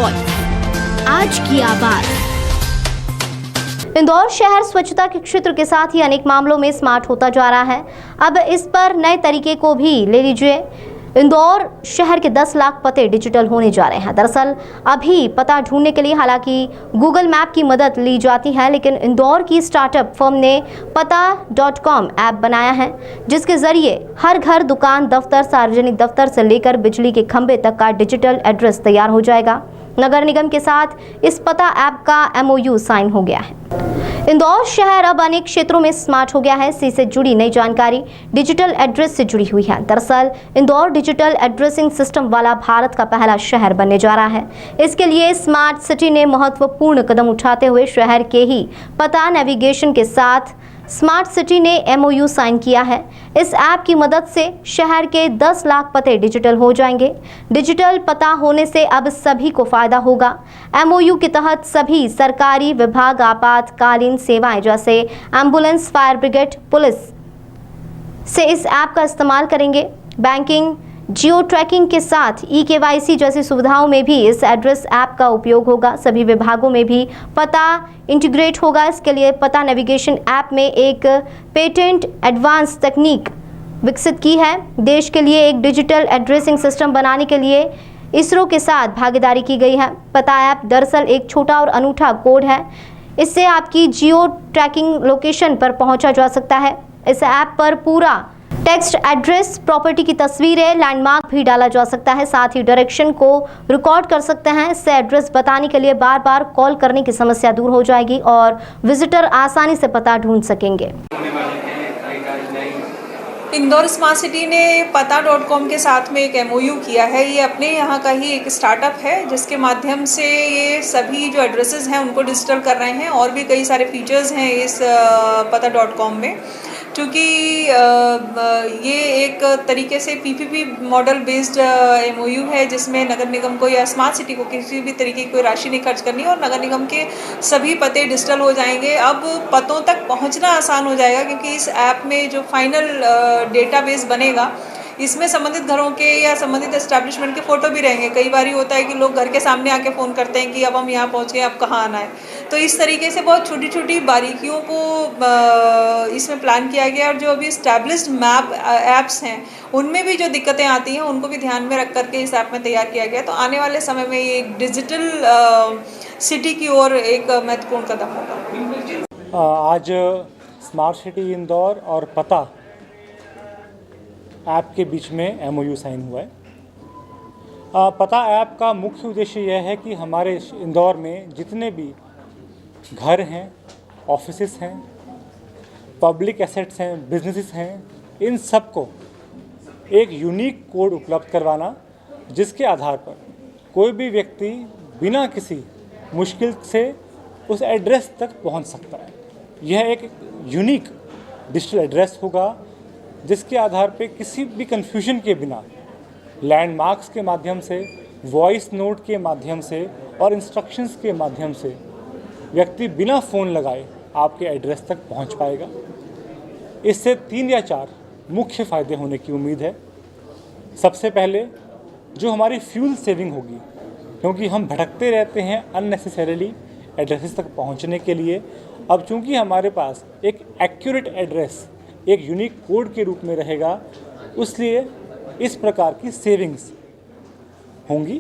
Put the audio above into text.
Voice, आज की आवाज। इंदौर शहर स्वच्छता के क्षेत्र के साथ ही अनेक मामलों में स्मार्ट होता जा रहा है। अब इस पर नए तरीके को भी ले लीजिए। इंदौर शहर के 10 लाख पते डिजिटल होने जा रहे हैं। दरअसल अभी पता ढूंढने के लिए हालांकि गूगल मैप की मदद ली जाती है, लेकिन इंदौर की स्टार्टअप फर्म ने पता.com ऐप बनाया है, जिसके जरिए हर घर, दुकान, दफ्तर, सार्वजनिक दफ्तर से लेकर बिजली के खंभे तक का डिजिटल एड्रेस तैयार हो जाएगा। नगर निगम के साथ इस पता ऐप का MOU साइन हो गया है। इंदौर शहर अब अनेक क्षेत्रों में स्मार्ट हो गया है। इसी से जुड़ी नई जानकारी डिजिटल एड्रेस से जुड़ी हुई है। दरअसल इंदौर डिजिटल एड्रेसिंग सिस्टम वाला भारत का पहला शहर बनने जा रहा है। इसके लिए स्मार्ट सिटी ने महत्वपूर्ण कदम उठाते हुए शहर के ही पता नेविगेशन के साथ स्मार्ट सिटी ने MOU साइन किया है। इस ऐप की मदद से शहर के 10 लाख पते डिजिटल हो जाएंगे। डिजिटल पता होने से अब सभी को फायदा होगा। MOU के तहत सभी सरकारी विभाग आपातकालीन सेवाएं जैसे एम्बुलेंस, फायर ब्रिगेड, पुलिस से इस ऐप का इस्तेमाल करेंगे। बैंकिंग, जियो ट्रैकिंग के साथ eKYC जैसी सुविधाओं में भी इस एड्रेस ऐप का उपयोग होगा। सभी विभागों में भी पता इंटीग्रेट होगा। इसके लिए पता नेविगेशन ऐप में एक पेटेंट एडवांस तकनीक विकसित की है। देश के लिए एक डिजिटल एड्रेसिंग सिस्टम बनाने के लिए इसरो के साथ भागीदारी की गई है। पता ऐप दरअसल एक छोटा और अनूठा कोड है। इससे आपकी जियो ट्रैकिंग लोकेशन पर पहुंचा जा सकता है। इस ऐप पर पूरा टेक्स्ट एड्रेस, प्रॉपर्टी की तस्वीरें, लैंडमार्क भी डाला जा सकता है। साथ ही डायरेक्शन को रिकॉर्ड कर सकते हैं। इससे एड्रेस बताने के लिए बार बार कॉल करने की समस्या दूर हो जाएगी और विजिटर आसानी से पता ढूंढ सकेंगे। इंदौर स्मार्ट सिटी ने पता.com के साथ में एक MOU किया है। ये अपने यहाँ का ही एक स्टार्टअप है, जिसके माध्यम से ये सभी जो एड्रेसेस हैं उनको डिजिटल कर रहे हैं। और भी कई सारे फीचर्स हैं इस पता.com में, क्योंकि ये एक तरीके से PPP मॉडल बेस्ड MOU है, जिसमें नगर निगम को या स्मार्ट सिटी को किसी भी तरीके की कोई राशि नहीं खर्च करनी और नगर निगम के सभी पते डिजिटल हो जाएंगे। अब पतों तक पहुंचना आसान हो जाएगा, क्योंकि इस ऐप में जो फाइनल डेटाबेस बनेगा, इसमें संबंधित घरों के या संबंधित एस्टैब्लिशमेंट के फ़ोटो भी रहेंगे। कई बार होता है कि लोग घर के सामने आके फ़ोन करते हैं कि अब हम यहाँ पहुँच गए, अब कहाँ आना है। तो इस तरीके से बहुत छोटी छोटी बारीकियों को इसमें प्लान किया गया। और जो अभी इस्टेब्लिश्ड मैप ऐप्स हैं, उनमें भी जो दिक्कतें आती हैं उनको भी ध्यान में रख करके इस ऐप में तैयार किया गया। तो आने वाले समय में ये एक डिजिटल सिटी की ओर एक महत्वपूर्ण कदम होगा। आज स्मार्ट सिटी इंदौर और पता ऐप के बीच में MOU साइन हुआ है। पता ऐप का मुख्य उद्देश्य यह है कि हमारे इंदौर में जितने भी घर हैं, ऑफिसेस हैं, पब्लिक एसेट्स हैं, बिजनेसेस हैं, इन सब को एक यूनिक कोड उपलब्ध करवाना, जिसके आधार पर कोई भी व्यक्ति बिना किसी मुश्किल से उस एड्रेस तक पहुंच सकता है। यह एक यूनिक डिजिटल एड्रेस होगा, जिसके आधार पे किसी भी कन्फ्यूजन के बिना लैंडमार्क्स के माध्यम से, वॉइस नोट के माध्यम से और इंस्ट्रक्शंस के माध्यम से व्यक्ति बिना फ़ोन लगाए आपके एड्रेस तक पहुंच पाएगा। इससे 3 या 4 मुख्य फ़ायदे होने की उम्मीद है। सबसे पहले जो हमारी फ्यूल सेविंग होगी, क्योंकि हम भटकते रहते हैं अननेसेसरीली एड्रेसेस तक पहुंचने के लिए। अब चूंकि हमारे पास एक एक्यूरेट एड्रेस एक यूनिक कोड के रूप में रहेगा, इसलिए इस प्रकार की सेविंग्स होंगी।